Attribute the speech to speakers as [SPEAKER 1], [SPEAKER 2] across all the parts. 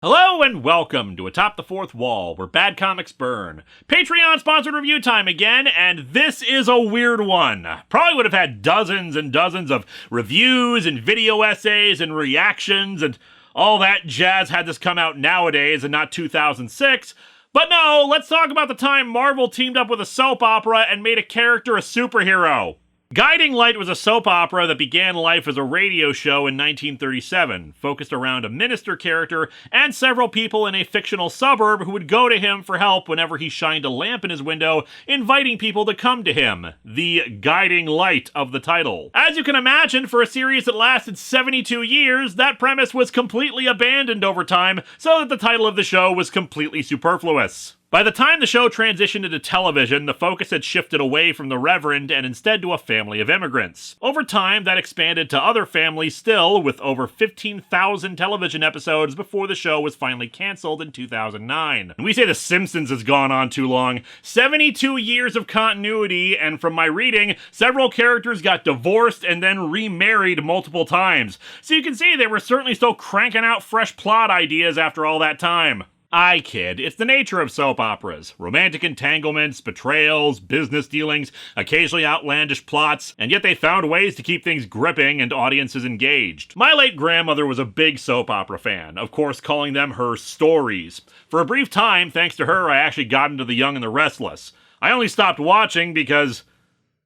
[SPEAKER 1] Hello and welcome to Atop the Fourth Wall, where bad comics burn. Patreon-sponsored review time again, and this is a weird one. Probably would have had dozens and dozens of reviews and video essays and reactions and all that jazz had this come out nowadays and not 2006. But no, let's talk about the time Marvel teamed up with a soap opera and made a character a superhero. Guiding Light was a soap opera that began life as a radio show in 1937, focused around a minister character and several people in a fictional suburb who would go to him for help whenever he shined a lamp in his window, inviting people to come to him. The guiding light of the title. As you can imagine, for a series that lasted 72 years, that premise was completely abandoned over time, so that the title of the show was completely superfluous. By the time the show transitioned into television, the focus had shifted away from the Reverend and instead to a family of immigrants. Over time, that expanded to other families still, with over 15,000 television episodes before the show was finally canceled in 2009. And we say The Simpsons has gone on too long. 72 years of continuity, and from my reading, several characters got divorced and then remarried multiple times. So you can see they were certainly still cranking out fresh plot ideas after all that time. I kid. It's the nature of soap operas. Romantic entanglements, betrayals, business dealings, occasionally outlandish plots, and yet they found ways to keep things gripping and audiences engaged. My late grandmother was a big soap opera fan, of course calling them her stories. For a brief time, thanks to her, I actually got into The Young and the Restless. I only stopped watching because,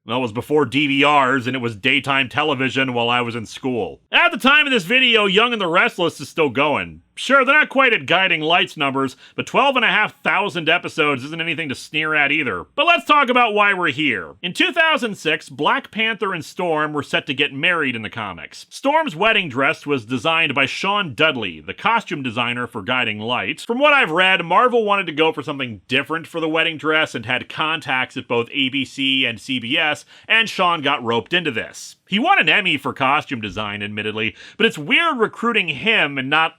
[SPEAKER 1] well, it was before DVRs, and it was daytime television while I was in school. At the time of this video, Young and the Restless is still going. Sure, they're not quite at Guiding Light's numbers, but 12,500 episodes isn't anything to sneer at either. But let's talk about why we're here. In 2006, Black Panther and Storm were set to get married in the comics. Storm's wedding dress was designed by Sean Dudley, the costume designer for Guiding Light. From what I've read, Marvel wanted to go for something different for the wedding dress and had contacts at both ABC and CBS, and Sean got roped into this. He won an Emmy for costume design, admittedly, but it's weird recruiting him and not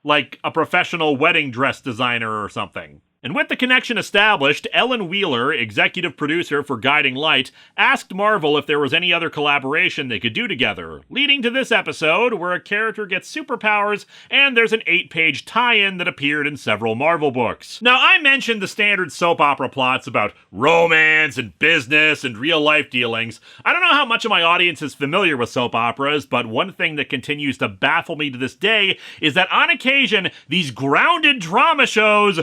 [SPEAKER 1] like a professional wedding dress designer or something. And with the connection established, Ellen Wheeler, executive producer for Guiding Light, asked Marvel if there was any other collaboration they could do together, leading to this episode where a character gets superpowers and there's an 8-page tie-in that appeared in several Marvel books. Now, I mentioned the standard soap opera plots about romance and business and real-life dealings. I don't know how much of my audience is familiar with soap operas, but one thing that continues to baffle me to this day is that on occasion, these grounded drama shows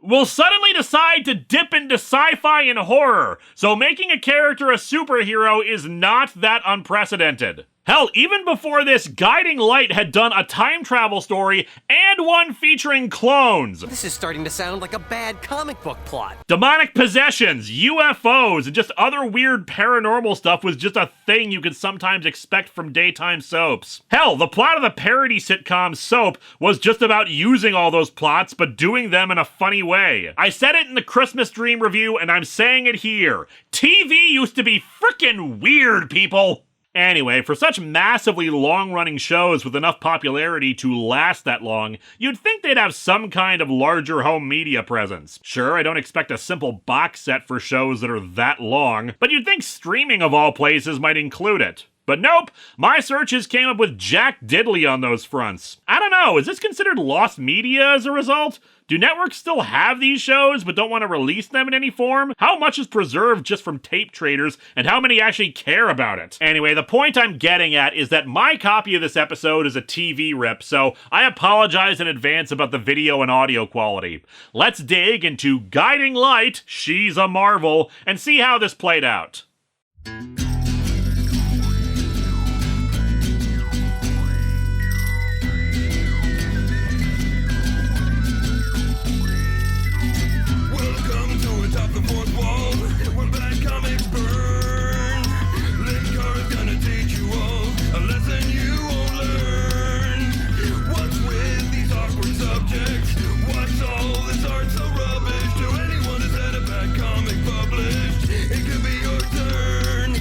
[SPEAKER 1] will suddenly decide to dip into sci-fi and horror, so making a character a superhero is not that unprecedented. Hell, even before this, Guiding Light had done a time travel story and one featuring clones.
[SPEAKER 2] This is starting to sound like a bad comic book plot.
[SPEAKER 1] Demonic possessions, UFOs, and just other weird paranormal stuff was just a thing you could sometimes expect from daytime soaps. Hell, the plot of the parody sitcom Soap was just about using all those plots, but doing them in a funny way. I said it in the Christmas Dream review, and I'm saying it here. TV used to be frickin' weird, people! Anyway, for such massively long-running shows with enough popularity to last that long, you'd think they'd have some kind of larger home media presence. Sure, I don't expect a simple box set for shows that are that long, but you'd think streaming of all places might include it. But nope, my searches came up with Jack Diddley on those fronts. I don't know, is this considered lost media as a result? Do networks still have these shows but don't want to release them in any form? How much is preserved just from tape traders, and how many actually care about it? Anyway, the point I'm getting at is that my copy of this episode is a TV rip, so I apologize in advance about the video and audio quality. Let's dig into Guiding Light, She's a Marvel, and see how this played out.
[SPEAKER 3] Atop the fourth wall, where bad comics burn. Linkara's gonna teach you all a lesson you won't learn. What's with these awkward subjects? What's all this art so rubbish? To anyone who's had a bad comic published, it could be your turn.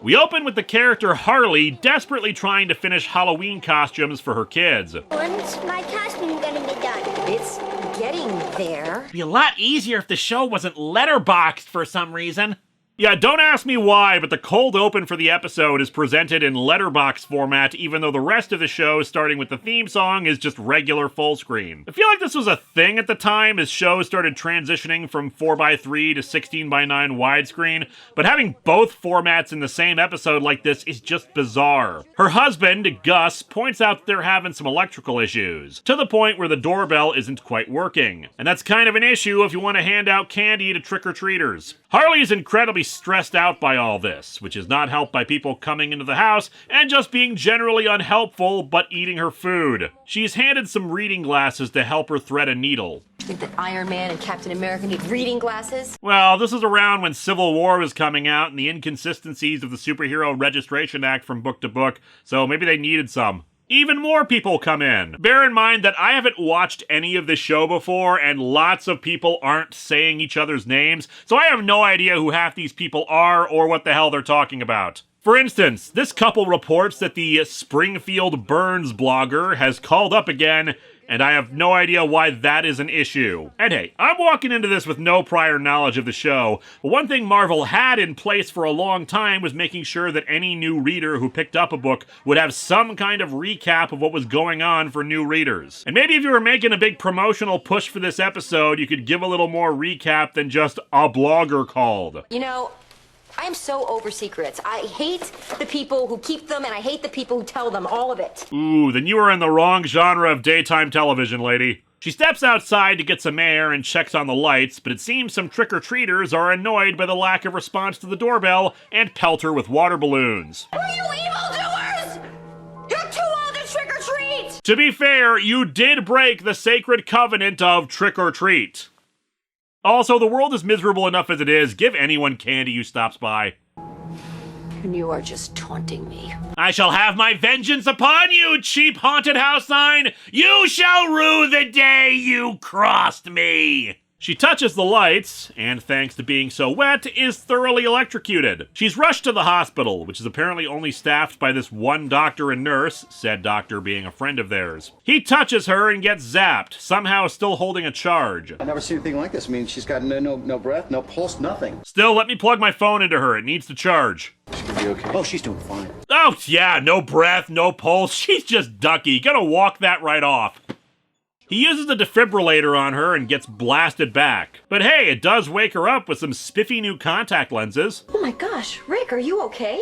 [SPEAKER 1] We open with the character Harley desperately trying to finish Halloween costumes for her kids.
[SPEAKER 4] When's my costume gonna be done?
[SPEAKER 5] It's getting there.
[SPEAKER 1] It'd be a lot easier if the show wasn't letterboxed for some reason. Yeah, don't ask me why, but the cold open for the episode is presented in letterbox format, even though the rest of the show, starting with the theme song, is just regular full screen. I feel like this was a thing at the time as shows started transitioning from 4:3 to 16:9 widescreen, but having both formats in the same episode like this is just bizarre. Her husband, Gus, points out that they're having some electrical issues, to the point where the doorbell isn't quite working. And that's kind of an issue if you want to hand out candy to trick-or-treaters. Harley is incredibly stressed out by all this, which is not helped by people coming into the house and just being generally unhelpful but eating her food. She's handed some reading glasses to help her thread a needle.
[SPEAKER 5] You think that Iron Man and Captain America need reading glasses?
[SPEAKER 1] Well, this is around when Civil War was coming out and the inconsistencies of the Superhero Registration Act from book to book, so maybe they needed some. Even more people come in. Bear in mind that I haven't watched any of this show before, and lots of people aren't saying each other's names, so I have no idea who half these people are or what the hell they're talking about. For instance, this couple reports that the Springfield Burns blogger has called up again, and I have no idea why that is an issue. And hey, I'm walking into this with no prior knowledge of the show, but one thing Marvel had in place for a long time was making sure that any new reader who picked up a book would have some kind of recap of what was going on for new readers. And maybe if you were making a big promotional push for this episode, you could give a little more recap than just a blogger called.
[SPEAKER 5] You know, I am so over secrets. I hate the people who keep them, and I hate the people who tell them, all of it.
[SPEAKER 1] Ooh, then you are in the wrong genre of daytime television, lady. She steps outside to get some air and checks on the lights, but it seems some trick-or-treaters are annoyed by the lack of response to the doorbell and pelt her with water balloons.
[SPEAKER 5] Are you evildoers? You're too old to trick-or-treat!
[SPEAKER 1] To be fair, you did break the sacred covenant of trick-or-treat. Also, the world is miserable enough as it is. Give anyone candy who stops by.
[SPEAKER 5] And you are just taunting me.
[SPEAKER 1] I shall have my vengeance upon you, cheap haunted house sign! You shall rue the day you crossed me! She touches the lights, and thanks to being so wet, is thoroughly electrocuted. She's rushed to the hospital, which is apparently only staffed by this one doctor and nurse, said doctor being a friend of theirs. He touches her and gets zapped, somehow still holding a charge.
[SPEAKER 6] I've never seen anything like this. I mean, she's got no breath, no pulse, nothing.
[SPEAKER 1] Still, let me plug my phone into her. It needs to charge.
[SPEAKER 6] She's gonna be okay. Oh, she's doing fine.
[SPEAKER 1] Oh, yeah, no breath, no pulse. She's just ducky. Gonna walk that right off. He uses the defibrillator on her and gets blasted back. But hey, it does wake her up with some spiffy new contact lenses.
[SPEAKER 5] Oh my gosh, Rick, are you okay?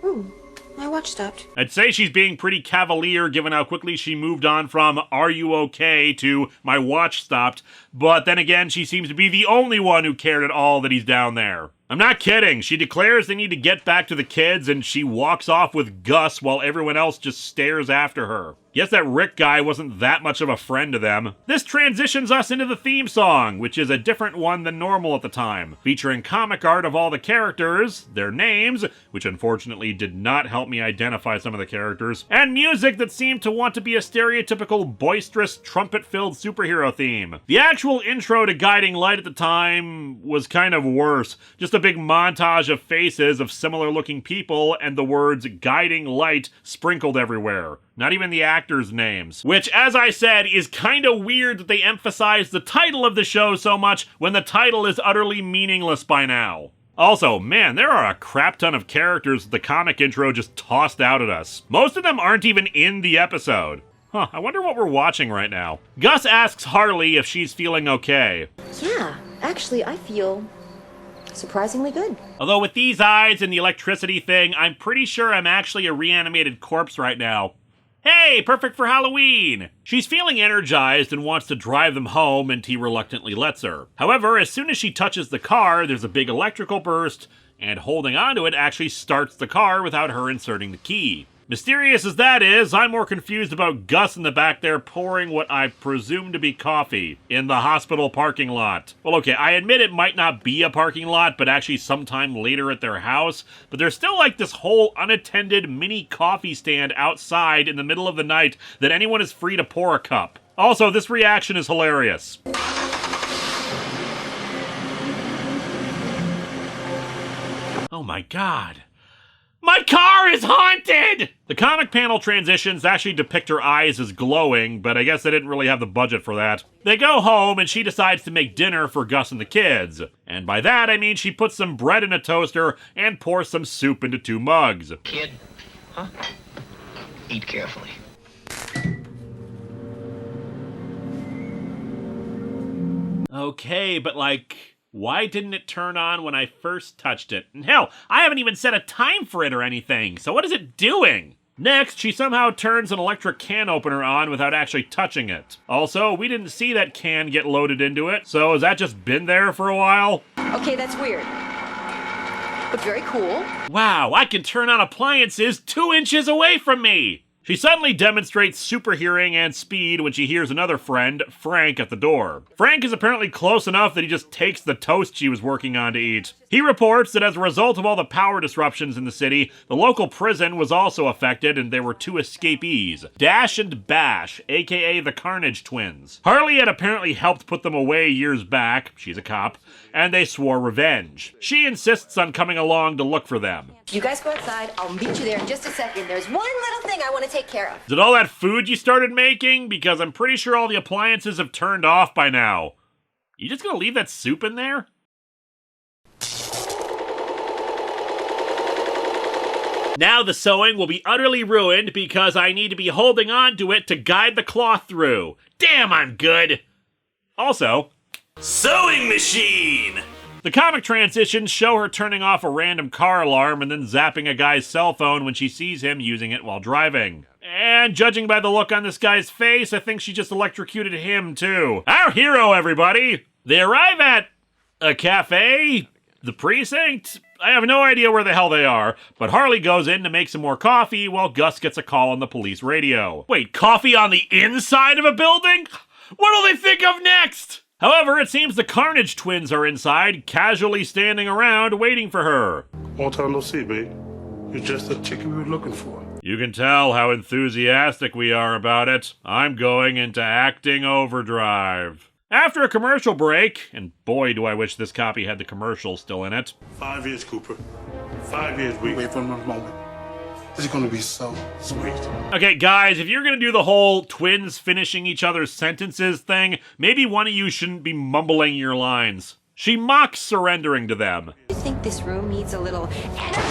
[SPEAKER 5] Ooh, my watch stopped.
[SPEAKER 1] I'd say she's being pretty cavalier given how quickly she moved on from "Are you okay?" to "My watch stopped," but then again, she seems to be the only one who cared at all that he's down there. I'm not kidding. She declares they need to get back to the kids, and she walks off with Gus while everyone else just stares after her. Guess that Rick guy wasn't that much of a friend to them. This transitions us into the theme song, which is a different one than normal at the time, featuring comic art of all the characters, their names, which unfortunately did not help me identify some of the characters, and music that seemed to want to be a stereotypical boisterous trumpet-filled superhero theme. The actual intro to Guiding Light at the time was kind of worse, just a big montage of faces of similar-looking people and the words Guiding Light sprinkled everywhere. Not even the actors' names. Which, as I said, is kinda weird that they emphasize the title of the show so much when the title is utterly meaningless by now. Also, man, there are a crap ton of characters the comic intro just tossed out at us. Most of them aren't even in the episode. Huh, I wonder what we're watching right now. Gus asks Harley if she's feeling okay.
[SPEAKER 5] Yeah, actually, I feel surprisingly good.
[SPEAKER 1] Although with these eyes and the electricity thing, I'm pretty sure I'm actually a reanimated corpse right now. Hey, perfect for Halloween! She's feeling energized and wants to drive them home, and he reluctantly lets her. However, as soon as she touches the car, there's a big electrical burst, and holding onto it actually starts the car without her inserting the key. Mysterious as that is, I'm more confused about Gus in the back there pouring what I presume to be coffee in the hospital parking lot. Well, okay, I admit it might not be a parking lot, but actually sometime later at their house, but there's still like this whole unattended mini coffee stand outside in the middle of the night that anyone is free to pour a cup. Also, this reaction is hilarious. Oh my god. My car is haunted! The comic panel transitions actually depict her eyes as glowing, but I guess they didn't really have the budget for that. They go home and she decides to make dinner for Gus and the kids. And by that I mean she puts some bread in a toaster and pours some soup into 2 mugs.
[SPEAKER 7] Kid, huh? Eat carefully.
[SPEAKER 1] Okay, but like, why didn't it turn on when I first touched it? And hell, I haven't even set a time for it or anything, so what is it doing? Next, she somehow turns an electric can opener on without actually touching it. Also, we didn't see that can get loaded into it, so has that just been there for a while?
[SPEAKER 5] Okay, that's weird. But very cool.
[SPEAKER 1] Wow, I can turn on appliances 2 inches away from me! She suddenly demonstrates super hearing and speed when she hears another friend, Frank, at the door. Frank is apparently close enough that he just takes the toast she was working on to eat. He reports that as a result of all the power disruptions in the city, the local prison was also affected and there were 2 escapees, Dash and Bash, aka the Carnage twins. Harley had apparently helped put them away years back, she's a cop, and they swore revenge. She insists on coming along to look for them.
[SPEAKER 5] You guys go outside. I'll meet you there in just a second. There's one little thing I want to take care of.
[SPEAKER 1] Is it all that food you started making? Because I'm pretty sure all the appliances have turned off by now. You just gonna leave that soup in there? Now the sewing will be utterly ruined because I need to be holding on to it to guide the cloth through. Damn, I'm good! Also, sewing machine! The comic transitions show her turning off a random car alarm and then zapping a guy's cell phone when she sees him using it while driving. And judging by the look on this guy's face, I think she just electrocuted him too. Our hero, everybody! They arrive at a cafe? The precinct? I have no idea where the hell they are, but Harley goes in to make some more coffee while Gus gets a call on the police radio. Wait, coffee on the inside of a building? What'll they think of next? However, it seems the Carnage twins are inside, casually standing around waiting for her.
[SPEAKER 8] Long time no see, babe. You're just the chick we were looking for.
[SPEAKER 1] You can tell how enthusiastic we are about it. I'm going into acting overdrive. After a commercial break, and boy do I wish this copy had the commercial still in it.
[SPEAKER 8] 5 years, Cooper. 5 years we wait for a moment. This is gonna be so sweet.
[SPEAKER 1] Okay, guys, if you're gonna do the whole twins finishing each other's sentences thing, maybe one of you shouldn't be mumbling your lines. She mocks surrendering to them.
[SPEAKER 5] I think this room needs a little energy.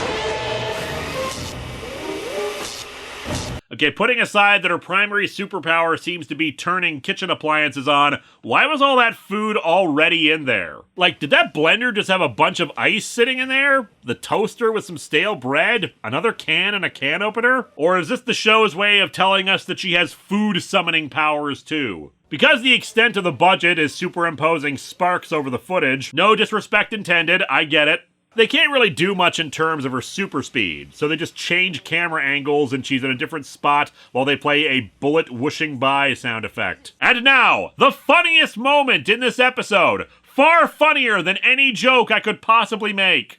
[SPEAKER 1] Okay, putting aside that her primary superpower seems to be turning kitchen appliances on, why was all that food already in there? Like, did that blender just have a bunch of ice sitting in there? The toaster with some stale bread? Another can and a can opener? Or is this the show's way of telling us that she has food summoning powers too? Because the extent of the budget is superimposing sparks over the footage, no disrespect intended, I get it. They can't really do much in terms of her super speed, so they just change camera angles and she's in a different spot while they play a bullet whooshing by sound effect. And now, the funniest moment in this episode! Far funnier than any joke I could possibly make.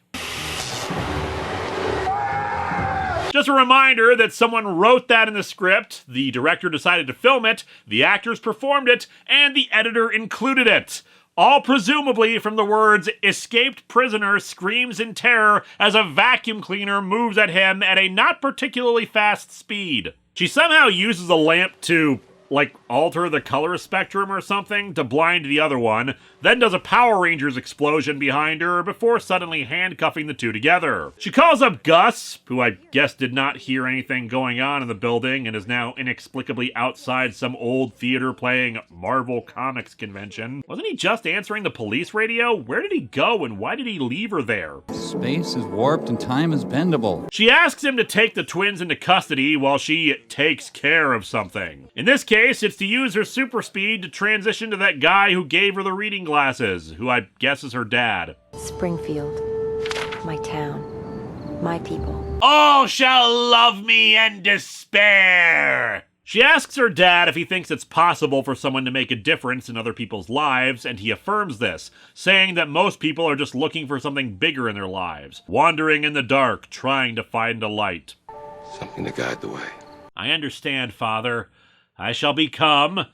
[SPEAKER 1] Just a reminder that someone wrote that in the script, the director decided to film it, the actors performed it, and the editor included it. All presumably from the words, "Escaped prisoner screams in terror as a vacuum cleaner moves at him at a not particularly fast speed." She somehow uses a lamp to, like, alter the color spectrum or something to blind the other one, then does a Power Rangers explosion behind her before suddenly handcuffing the two together. She calls up Gus, who I guess did not hear anything going on in the building and is now inexplicably outside some old theater playing Marvel Comics convention. Wasn't he just answering the police radio? Where did he go and why did he leave her there?
[SPEAKER 9] Space is warped and time is bendable.
[SPEAKER 1] She asks him to take the twins into custody while she takes care of something. In this case, it's to use her super speed to transition to that guy who gave her the reading glasses, who I guess is her dad.
[SPEAKER 5] Springfield, my town, my people.
[SPEAKER 1] All shall love me and despair! She asks her dad if he thinks it's possible for someone to make a difference in other people's lives, and he affirms this, saying that most people are just looking for something bigger in their lives, wandering in the dark, trying to find a light.
[SPEAKER 3] Something to guide the way.
[SPEAKER 1] I understand, Father. I shall become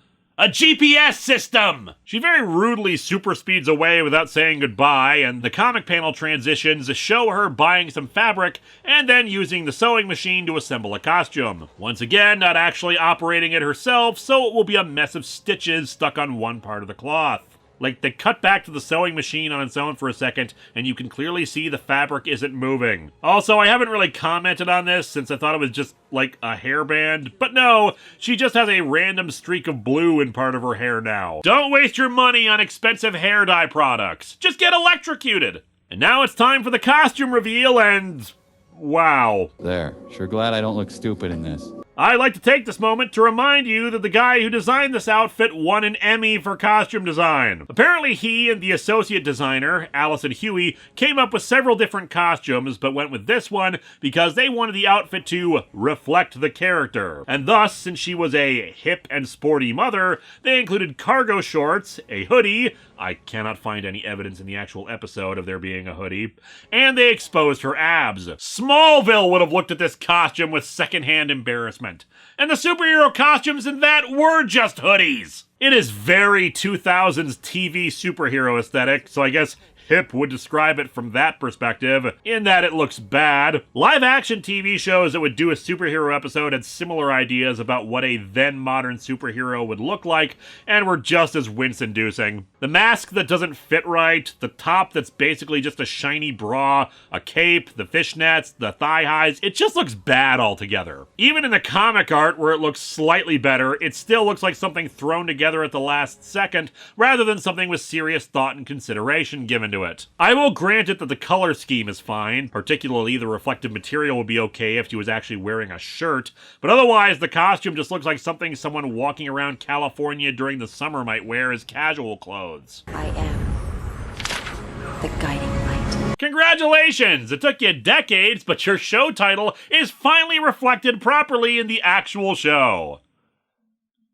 [SPEAKER 1] A GPS system! She very rudely super speeds away without saying goodbye, and the comic panel transitions to show her buying some fabric and then using the sewing machine to assemble a costume. Once again, not actually operating it herself, so it will be a mess of stitches stuck on one part of the cloth. Like, they cut back to the sewing machine on its own for a second, and you can clearly see the fabric isn't moving. Also, I haven't really commented on this since I thought it was just, like, a hairband. But no, she just has a random streak of blue in part of her hair now. Don't waste your money on expensive hair dye products. Just get electrocuted. And now it's time for the costume reveal, and wow.
[SPEAKER 9] There. Sure glad I don't look stupid in this.
[SPEAKER 1] I'd like to take this moment to remind you that the guy who designed this outfit won an Emmy for costume design. Apparently he and the associate designer, Allison Huey, came up with several different costumes, but went with this one because they wanted the outfit to reflect the character. And thus, since she was a hip and sporty mother, they included cargo shorts, a hoodie, I cannot find any evidence in the actual episode of there being a hoodie, and they exposed her abs. Smallville would have looked at this costume with secondhand embarrassment. And the superhero costumes in that were just hoodies. It is very 2000s TV superhero aesthetic, so I guess Hip would describe it from that perspective, in that it looks bad. Live-action TV shows that would do a superhero episode had similar ideas about what a then-modern superhero would look like, and were just as wince-inducing. The mask that doesn't fit right, the top that's basically just a shiny bra, a cape, the fishnets, the thigh-highs, it just looks bad altogether. Even in the comic art, where it looks slightly better, it still looks like something thrown together at the last second, rather than something with serious thought and consideration given to it. I will grant it that the color scheme is fine, particularly the reflective material would be okay if she was actually wearing a shirt, but otherwise the costume just looks like something someone walking around California during the summer might wear as casual clothes.
[SPEAKER 5] I am the guiding light.
[SPEAKER 1] Congratulations! It took you decades, but your show title is finally reflected properly in the actual show.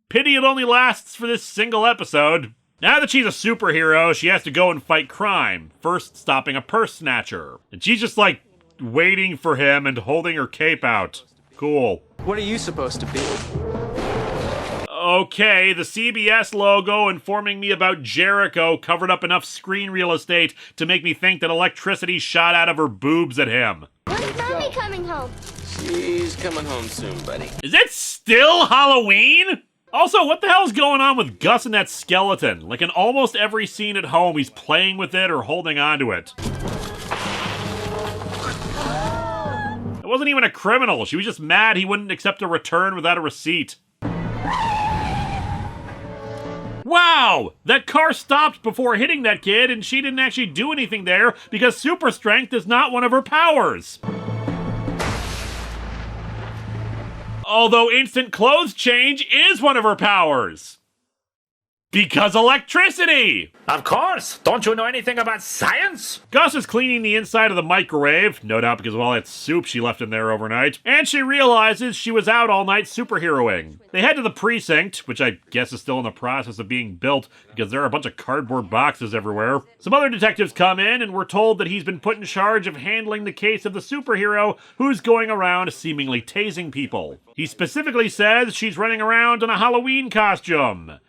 [SPEAKER 1] Pity it only lasts for this single episode. Now that she's a superhero, she has to go and fight crime, first stopping a purse snatcher. And she's just like waiting for him and holding her cape out. Cool.
[SPEAKER 10] What are you supposed to be?
[SPEAKER 1] Okay, the CBS logo informing me about Jericho covered up enough screen real estate to make me think that electricity shot out of her boobs at him.
[SPEAKER 4] When's Mommy coming home?
[SPEAKER 10] She's coming home soon, buddy.
[SPEAKER 1] Is it still Halloween? Also, what the hell's going on with Gus and that skeleton? Like in almost every scene at home, he's playing with it or holding onto it. It wasn't even a criminal. She was just mad he wouldn't accept a return without a receipt. Wow! That car stopped before hitting that kid, and she didn't actually do anything there because super strength is not one of her powers. Although instant clothes change is one of her powers. Because electricity!
[SPEAKER 11] Of course! Don't you know anything about science?
[SPEAKER 1] Gus is cleaning the inside of the microwave, no doubt because of all that soup she left in there overnight, and she realizes she was out all night superheroing. They head to the precinct, which I guess is still in the process of being built because there are a bunch of cardboard boxes everywhere. Some other detectives come in and we're told that he's been put in charge of handling the case of the superhero who's going around seemingly tasing people. He specifically says she's running around in a Halloween costume.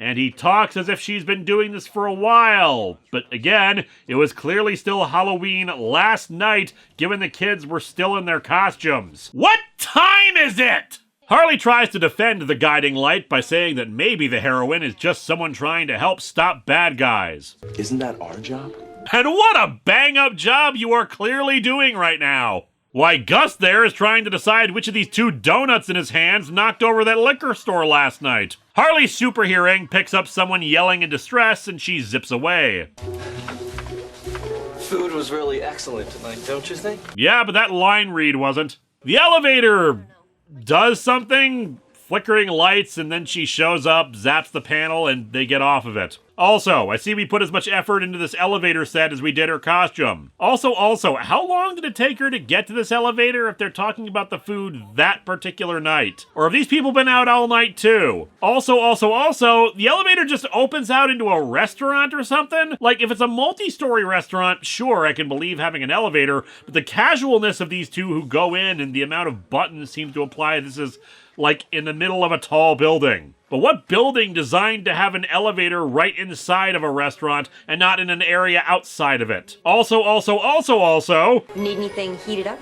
[SPEAKER 1] And he talks as if she's been doing this for a while. But again, it was clearly still Halloween last night, given the kids were still in their costumes. What time is it? Harley tries to defend the guiding light by saying that maybe the heroine is just someone trying to help stop bad guys.
[SPEAKER 10] Isn't that our job?
[SPEAKER 1] And what a bang-up job you are clearly doing right now. Why, Gus there is trying to decide which of these two donuts in his hands knocked over that liquor store last night. Harley superhearing picks up someone yelling in distress and she zips away.
[SPEAKER 10] Food was really excellent tonight, don't you think?
[SPEAKER 1] Yeah, but that line read wasn't. The elevator does something, flickering lights, and then she shows up, zaps the panel, and they get off of it. Also, I see we put as much effort into this elevator set as we did her costume. Also, how long did it take her to get to this elevator if they're talking about the food that particular night? Or have these people been out all night too? Also, the elevator just opens out into a restaurant or something? Like, if it's a multi-story restaurant, sure, I can believe having an elevator, but the casualness of these two who go in and the amount of buttons seems to imply this is like in the middle of a tall building. But what building designed to have an elevator right inside of a restaurant and not in an area outside of it? Also,
[SPEAKER 5] Need anything heated up?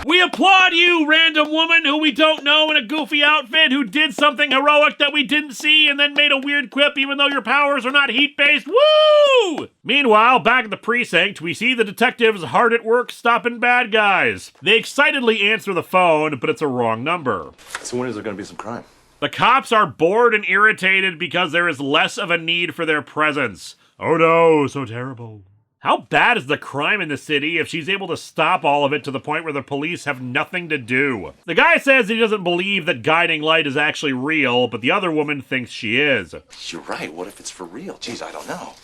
[SPEAKER 1] we applaud you, random woman who we don't know in a goofy outfit who did something heroic that we didn't see and then made a weird quip even though your powers are not heat-based. Woo! Meanwhile, back at the precinct, we see the detectives hard at work stopping bad guys. They excitedly answer the phone, but it's a wrong number.
[SPEAKER 10] So when is there gonna be some crime?
[SPEAKER 1] The cops are bored and irritated because there is less of a need for their presence. Oh no, so terrible. How bad is the crime in the city if she's able to stop all of it to the point where the police have nothing to do? The guy says he doesn't believe that guiding light is actually real, but the other woman thinks she is.
[SPEAKER 10] You're right. What if it's for real? Geez, I don't know.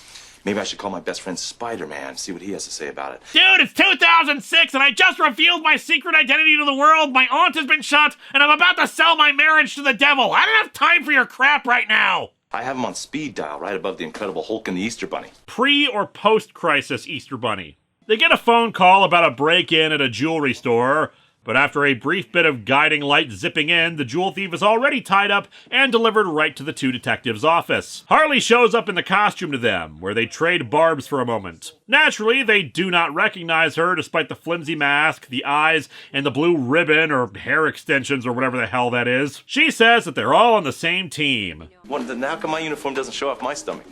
[SPEAKER 10] Maybe I should call my best friend Spider-Man, see what he has to say about it.
[SPEAKER 1] Dude, it's 2006 and I just revealed my secret identity to the world. My aunt has been shot and I'm about to sell my marriage to the devil. I don't have time for your crap right now.
[SPEAKER 10] I have him on speed dial right above the Incredible Hulk and the Easter Bunny.
[SPEAKER 1] Pre- or post-crisis Easter Bunny. They get a phone call about a break-in at a jewelry store, but after a brief bit of guiding light zipping in, the jewel thief is already tied up and delivered right to the two detectives' office. Harley shows up in the costume to them, where they trade barbs for a moment. Naturally, they do not recognize her despite the flimsy mask, the eyes, and the blue ribbon or hair extensions or whatever the hell that is. She says that they're all on the same team.
[SPEAKER 10] Then how come my uniform doesn't show off my stomach?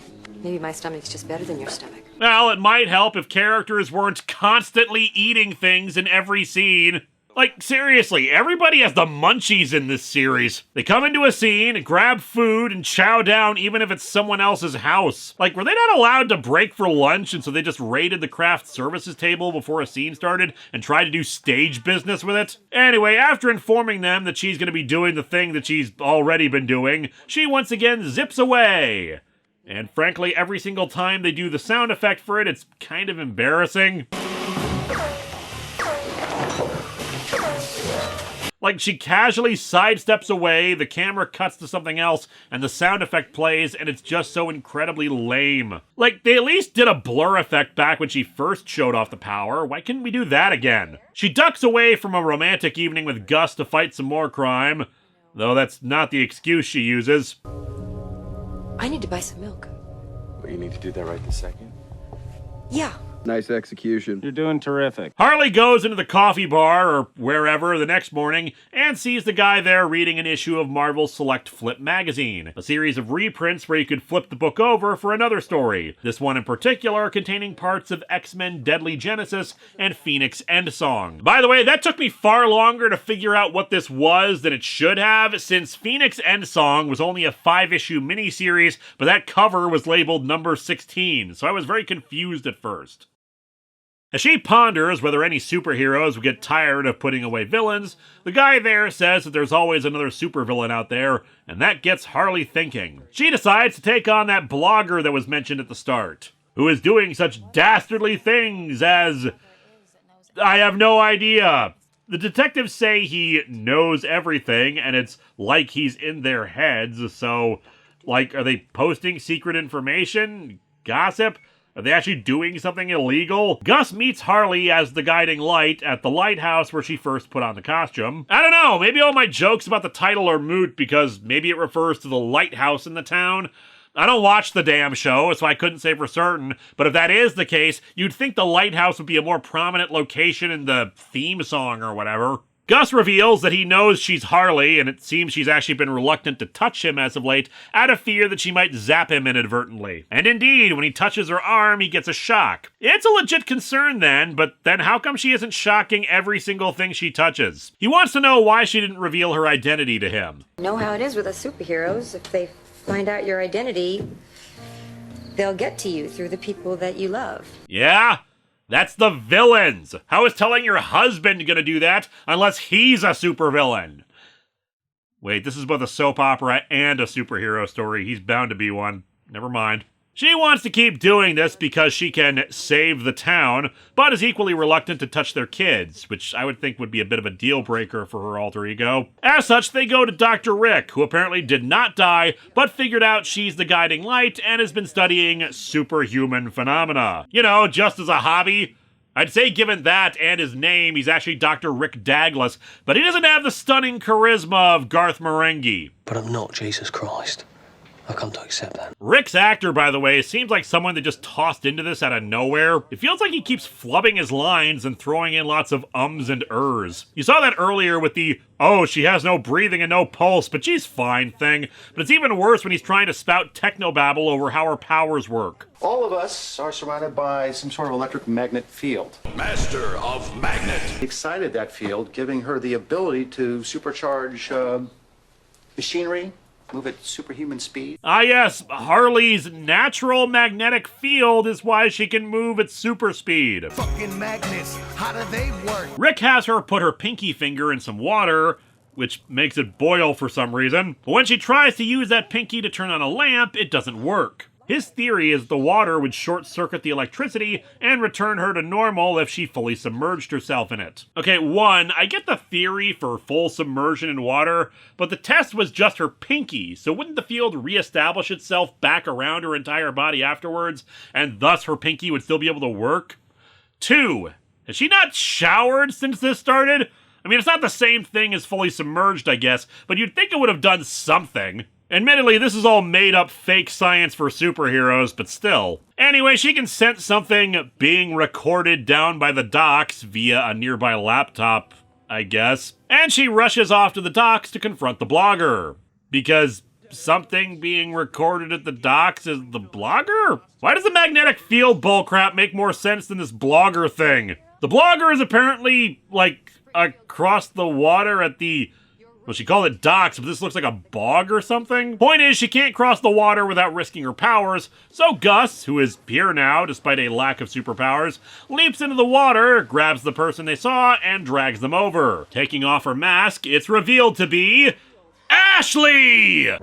[SPEAKER 5] Maybe my stomach's just better than your stomach.
[SPEAKER 1] Well, it might help if characters weren't constantly eating things in every scene. Like, seriously, everybody has the munchies in this series. They come into a scene, grab food, and chow down even if it's someone else's house. Like, were they not allowed to break for lunch, and so they just raided the craft services table before a scene started and tried to do stage business with it? Anyway, after informing them that she's going to be doing the thing that she's already been doing, she once again zips away. And frankly, every single time they do the sound effect for it, it's kind of embarrassing. Like, she casually sidesteps away, the camera cuts to something else, and the sound effect plays, and it's just so incredibly lame. Like, they at least did a blur effect back when she first showed off the power. Why couldn't we do that again? She ducks away from a romantic evening with Gus to fight some more crime, though that's not the excuse she uses.
[SPEAKER 5] I need to buy some milk.
[SPEAKER 10] But you need to do that right this second?
[SPEAKER 5] Yeah.
[SPEAKER 6] Nice execution.
[SPEAKER 9] You're doing terrific.
[SPEAKER 1] Harley goes into the coffee bar, or wherever, the next morning, and sees the guy there reading an issue of Marvel's Select Flip magazine, a series of reprints where you could flip the book over for another story, this one in particular containing parts of X-Men Deadly Genesis and Phoenix Endsong. By the way, that took me far longer to figure out what this was than it should have, since Phoenix Endsong was only a 5-issue miniseries, but that cover was labeled number 16, so I was very confused at first. As she ponders whether any superheroes would get tired of putting away villains, the guy there says that there's always another supervillain out there, and that gets Harley thinking. She decides to take on that blogger that was mentioned at the start, who is doing such dastardly things as... I have no idea. The detectives say he knows everything, and it's like he's in their heads, so... Like, are they posting secret information? Gossip? Are they actually doing something illegal? Gus meets Harley as the guiding light at the lighthouse where she first put on the costume. I don't know, maybe all my jokes about the title are moot because maybe it refers to the lighthouse in the town. I don't watch the damn show, so I couldn't say for certain, but if that is the case, you'd think the lighthouse would be a more prominent location in the theme song or whatever. Gus reveals that he knows she's Harley, and it seems she's actually been reluctant to touch him as of late, out of fear that she might zap him inadvertently. And indeed, when he touches her arm, he gets a shock. It's a legit concern then, but then how come she isn't shocking every single thing she touches? He wants to know why she didn't reveal her identity to him.
[SPEAKER 5] You know how it is with us superheroes. If they find out your identity, they'll get to you through the people that you love.
[SPEAKER 1] Yeah? That's the villains! How is telling your husband gonna do that unless he's a supervillain? Wait, this is both a soap opera and a superhero story. He's bound to be one. Never mind. She wants to keep doing this because she can save the town, but is equally reluctant to touch their kids, which I would think would be a bit of a deal breaker for her alter ego. As such, they go to Dr. Rick, who apparently did not die, but figured out she's the guiding light and has been studying superhuman phenomena. You know, just as a hobby. I'd say given that and his name, he's actually Dr. Rick Douglas, but he doesn't have the stunning charisma of Garth Marenghi.
[SPEAKER 2] But I'm not Jesus Christ. I come to accept that.
[SPEAKER 1] Rick's actor, by the way, seems like someone that just tossed into this out of nowhere. It feels like he keeps flubbing his lines and throwing in lots of ums and ers. You saw that earlier with the, oh, she has no breathing and no pulse, but she's fine thing. But it's even worse when he's trying to spout technobabble over how her powers work.
[SPEAKER 6] All of us are surrounded by some sort of electric magnet field.
[SPEAKER 3] Master of Magnet.
[SPEAKER 6] Excited that field, giving her the ability to supercharge machinery, move at superhuman speed.
[SPEAKER 1] Ah yes, Harley's natural magnetic field is why she can move at super speed.
[SPEAKER 3] Fucking magnets, how do they work?
[SPEAKER 1] Rick has her put her pinky finger in some water, which makes it boil for some reason. But when she tries to use that pinky to turn on a lamp, it doesn't work. His theory is the water would short-circuit the electricity and return her to normal if she fully submerged herself in it. Okay, one, I get the theory for full submersion in water, but the test was just her pinky, so wouldn't the field reestablish itself back around her entire body afterwards, and thus her pinky would still be able to work? Two, has she not showered since this started? I mean, it's not the same thing as fully submerged, I guess, but you'd think it would have done something. Admittedly, this is all made-up fake science for superheroes, but still. Anyway, she can sense something being recorded down by the docks via a nearby laptop, I guess. And she rushes off to the docks to confront the blogger. Because something being recorded at the docks is the blogger? Why does the magnetic field bullcrap make more sense than this blogger thing? The blogger is apparently, like, across the water at the... well, she called it docks, but this looks like a bog or something. Point is, she can't cross the water without risking her powers, so Gus, who is here now despite a lack of superpowers, leaps into the water, grabs the person they saw, and drags them over. Taking off her mask, it's revealed to be... Ashley! Oh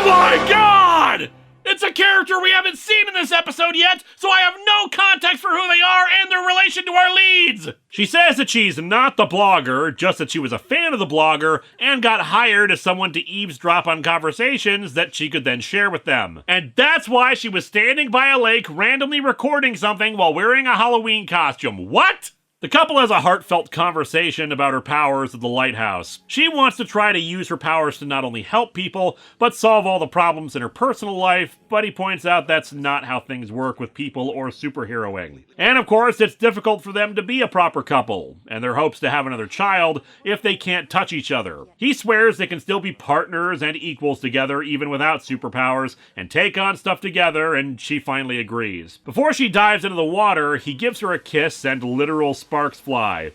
[SPEAKER 1] my god! It's a character we haven't seen in this episode yet, so I have no context for who they are and their relation to our leads! She says that she's not the blogger, just that she was a fan of the blogger and got hired as someone to eavesdrop on conversations that she could then share with them. And that's why she was standing by a lake randomly recording something while wearing a Halloween costume. What? The couple has a heartfelt conversation about her powers at the lighthouse. She wants to try to use her powers to not only help people, but solve all the problems in her personal life, but he points out that's not how things work with people or superheroing. And of course, it's difficult for them to be a proper couple, and their hopes to have another child if they can't touch each other. He swears they can still be partners and equals together even without superpowers, and take on stuff together, and she finally agrees. Before she dives into the water, he gives her a kiss and literal sparks fly.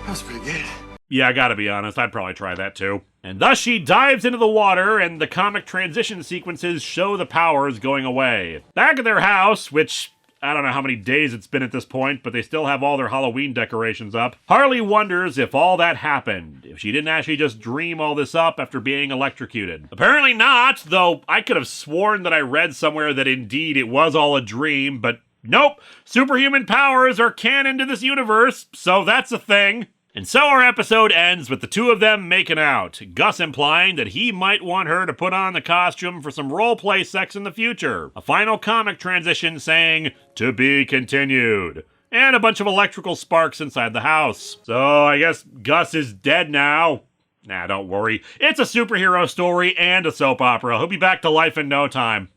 [SPEAKER 3] That's pretty good.
[SPEAKER 1] Yeah, I gotta be honest, I'd probably try that too. And thus she dives into the water, and the comic transition sequences show the powers going away. Back at their house, which... I don't know how many days it's been at this point, but they still have all their Halloween decorations up. Harley wonders if all that happened, if she didn't actually just dream all this up after being electrocuted. Apparently not, though I could have sworn that I read somewhere that indeed it was all a dream, but nope, superhuman powers are canon to this universe, so that's a thing. And so our episode ends with the two of them making out, Gus implying that he might want her to put on the costume for some roleplay sex in the future. A final comic transition saying, "To be continued." And a bunch of electrical sparks inside the house. So I guess Gus is dead now. Nah, don't worry. It's a superhero story and a soap opera. He'll be back to life in no time.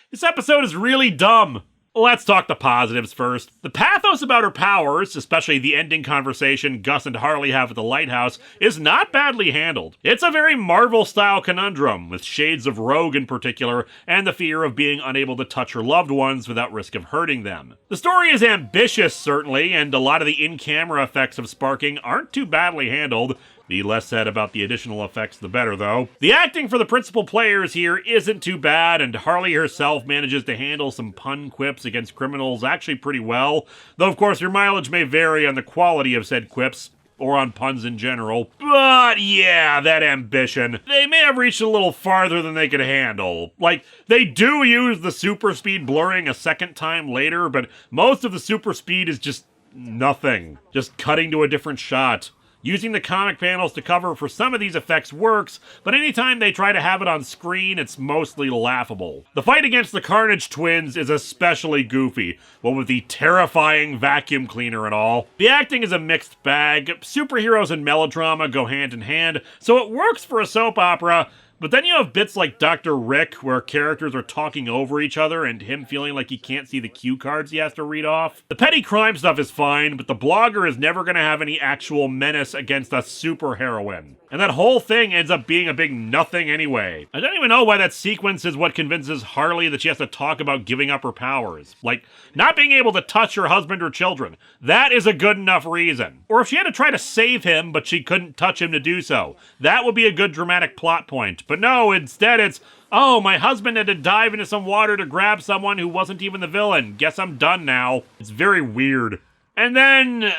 [SPEAKER 1] This episode is really dumb. Let's talk the positives first. The pathos about her powers, especially the ending conversation Gus and Harley have at the lighthouse, is not badly handled. It's a very Marvel-style conundrum, with shades of Rogue in particular, and the fear of being unable to touch her loved ones without risk of hurting them. The story is ambitious, certainly, and a lot of the in-camera effects of sparking aren't too badly handled. The less said about the additional effects, the better, though. The acting for the principal players here isn't too bad, and Harley herself manages to handle some pun quips against criminals actually pretty well, though of course your mileage may vary on the quality of said quips, or on puns in general. But yeah, that ambition. They may have reached a little farther than they could handle. Like, they do use the super speed blurring a second time later, but most of the super speed is just nothing. Just cutting to a different shot. Using the comic panels to cover for some of these effects works, but anytime they try to have it on screen, it's mostly laughable. The fight against the Carnage twins is especially goofy, what with the terrifying vacuum cleaner and all. The acting is a mixed bag. Superheroes and melodrama go hand in hand, so it works for a soap opera. But then you have bits like Dr. Rick, where characters are talking over each other and him feeling like he can't see the cue cards he has to read off. The petty crime stuff is fine, but the blogger is never going to have any actual menace against a superheroine. And that whole thing ends up being a big nothing anyway. I don't even know why that sequence is what convinces Harley that she has to talk about giving up her powers. Like, not being able to touch her husband or children. That is a good enough reason. Or if she had to try to save him, but she couldn't touch him to do so. That would be a good dramatic plot point. But no, instead it's, oh, my husband had to dive into some water to grab someone who wasn't even the villain. Guess I'm done now. It's very weird. And then,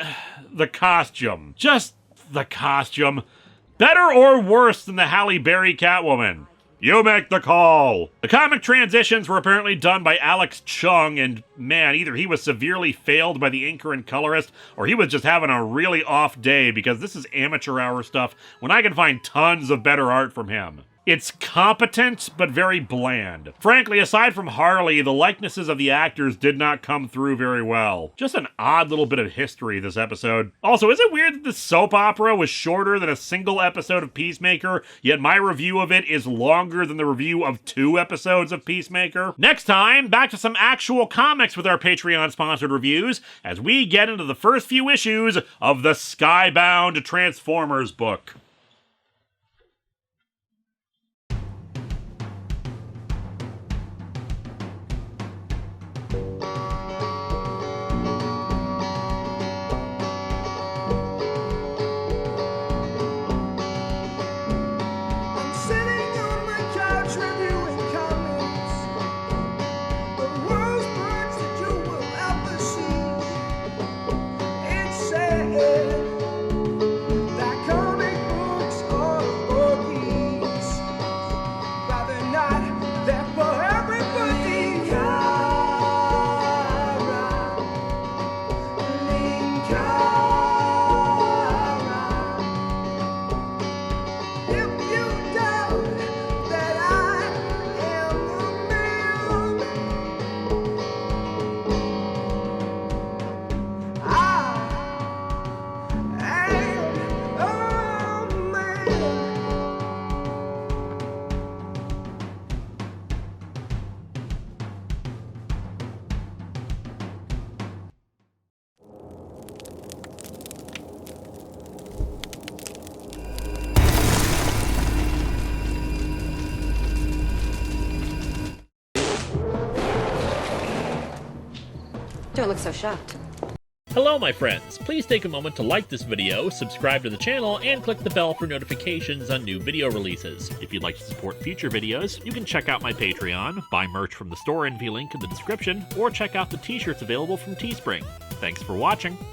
[SPEAKER 1] the costume. Just the costume. Better or worse than the Halle Berry Catwoman? You make the call. The comic transitions were apparently done by Alex Chung, and man, either he was severely failed by the inker and colorist, or he was just having a really off day, because this is amateur hour stuff when I can find tons of better art from him. It's competent, but very bland. Frankly, aside from Harley, the likenesses of the actors did not come through very well. Just an odd little bit of history this episode. Also, is it weird that this soap opera was shorter than a single episode of Peacemaker, yet my review of it is longer than the review of 2 episodes of Peacemaker? Next time, back to some actual comics with our Patreon-sponsored reviews, as we get into the first few issues of the Skybound Transformers book.
[SPEAKER 5] Don't look so shocked.
[SPEAKER 1] Hello, my friends. Please take a moment to like this video, subscribe to the channel, and click the bell for notifications on new video releases. If you'd like to support future videos, you can check out my Patreon, buy merch from the store envy link in the description, or check out the t-shirts available from Teespring. Thanks for watching.